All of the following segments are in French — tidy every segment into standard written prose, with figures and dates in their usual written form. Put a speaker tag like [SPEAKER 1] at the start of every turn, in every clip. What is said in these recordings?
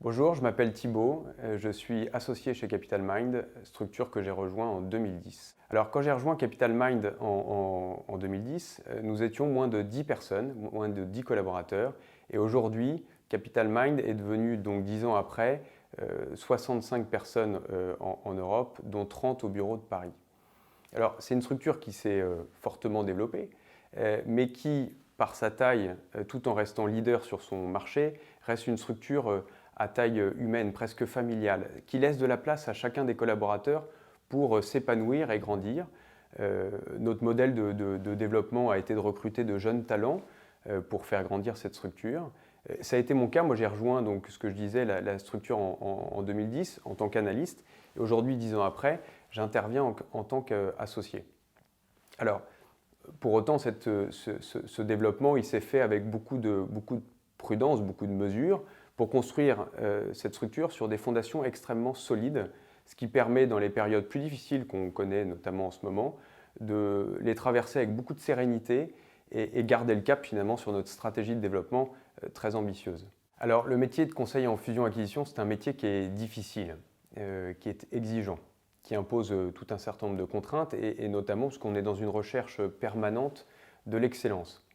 [SPEAKER 1] Bonjour, je m'appelle Thibaut, je suis associé chez Capital Mind, structure que j'ai rejoint en 2010. Alors quand j'ai rejoint Capital Mind en 2010, nous étions moins de 10 personnes, moins de 10 collaborateurs, et aujourd'hui, Capital Mind est devenu, donc 10 ans après, 65 personnes en Europe, dont 30 au bureau de Paris. Alors c'est une structure qui s'est fortement développée, mais qui, par sa taille, tout en restant leader sur son marché, reste une structure à taille humaine, presque familiale, qui laisse de la place à chacun des collaborateurs pour s'épanouir et grandir. Notre modèle de développement a été de recruter de jeunes talents pour faire grandir cette structure. Ça a été mon cas, moi j'ai rejoint donc ce que je disais, la structure en 2010 en tant qu'analyste, et aujourd'hui, 10 ans après, j'interviens en tant qu'associé. Alors, pour autant, ce développement, il s'est fait avec beaucoup de prudence, beaucoup de mesures, pour construire cette structure sur des fondations extrêmement solides, ce qui permet, dans les périodes plus difficiles qu'on connaît, notamment en ce moment, de les traverser avec beaucoup de sérénité et garder le cap finalement sur notre stratégie de développement très ambitieuse. Alors, le métier de conseiller en fusion-acquisition, c'est un métier qui est difficile, qui est exigeant, qui impose tout un certain nombre de contraintes, et notamment parce qu'on est dans une recherche permanente de l'excellence.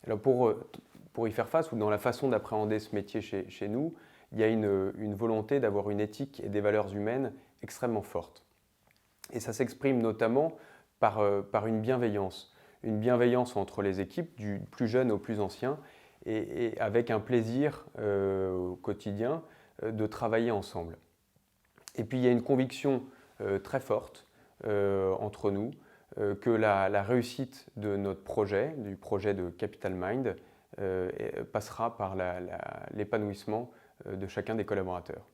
[SPEAKER 1] Alors pour y faire face, ou dans la façon d'appréhender ce métier chez nous, il y a une volonté d'avoir une éthique et des valeurs humaines extrêmement fortes. Et ça s'exprime notamment par une bienveillance entre les équipes, du plus jeune au plus ancien, et avec un plaisir au quotidien de travailler ensemble. Et puis il y a une conviction très forte entre nous que la réussite de notre projet, du projet de Capital Mind, passera par l'épanouissement de chacun des collaborateurs.